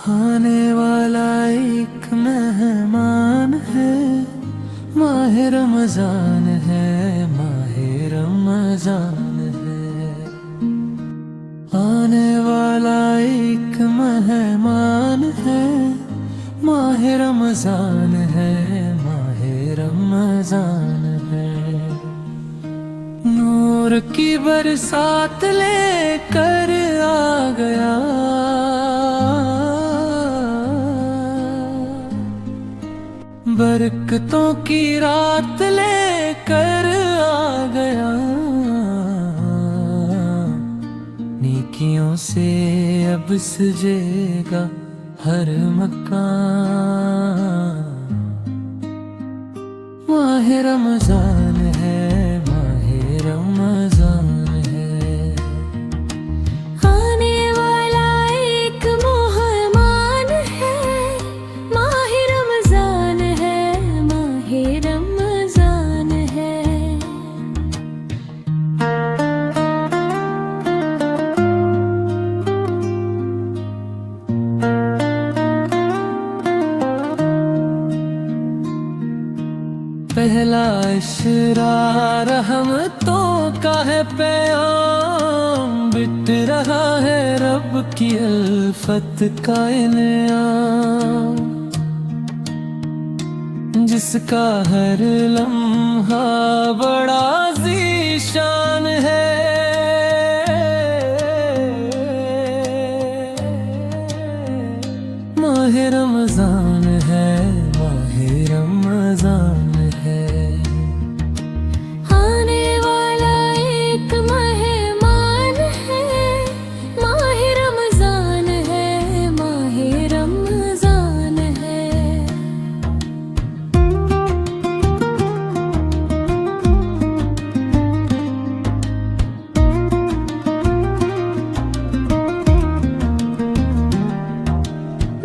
आने वाला एक मेहमान है, माह रमजान है, माह रमजान है। आने वाला एक मेहमान है, माह रमजान है, माह रमजान है। नूर की बरसात लेकर आ गया, बरकतों की रात लेकर आ गया। नेकियों से अब सजेगा हर मकान। माह रमजान है, माह रमजान है। आने वाला एक मेहमान है, माह रमजान है, माह रमजान है। पहला इशरा रहमतों का है पैगाम, बिट रहा है रब की अल्फत का इनाम। जिसका हर लम्हा बड़ा ज़ीशान है, माह रमजान है, माह रमजान है। आने वाला एक मेहमान है, माह रमजान है, माह रमजान है।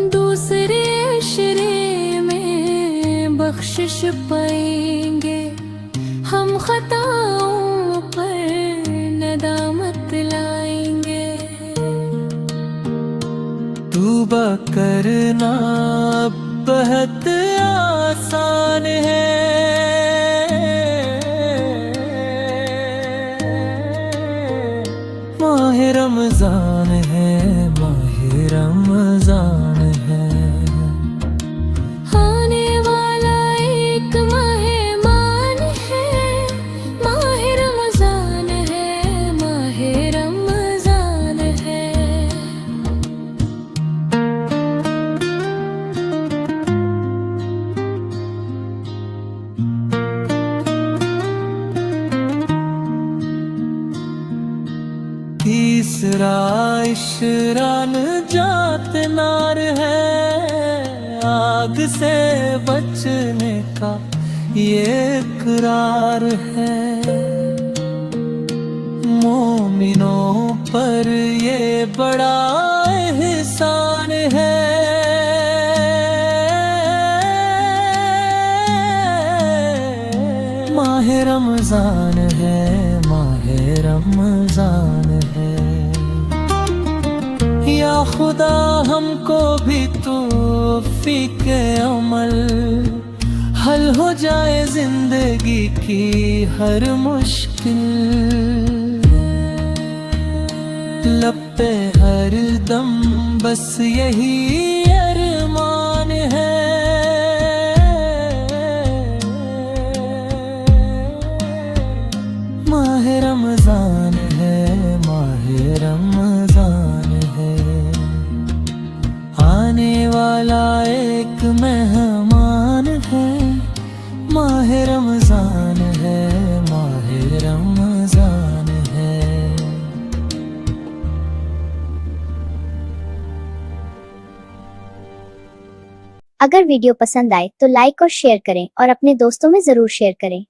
दूसरे अशरे में बख्शिश पाएंगे, हम खताओं पर नदामत लाएंगे। तूबा करना अब बहुत आसान है, माह रमजान है, माह रमजान है। आने वाला एक मेहमान है, माह रमजान है, माह रमजान है। तीसरा इशरा निजात नार है, आग से बचने का ये इकरार है। मोमिनों पर ये बड़ा एहसान है, माह रमजान है, माह रमजान है। या खुदा हमको भी तौफीक अमल, हल हो जाए जिंदगी की हर मुश्किल। लब पे हर दम बस यही अरमान है, माह रमजान है, माह रमजान है। आने वाला एक मेहमान है, माह रमजान है, माह रमजान है। अगर वीडियो पसंद आए तो लाइक और शेयर करें और अपने दोस्तों में जरूर शेयर करें।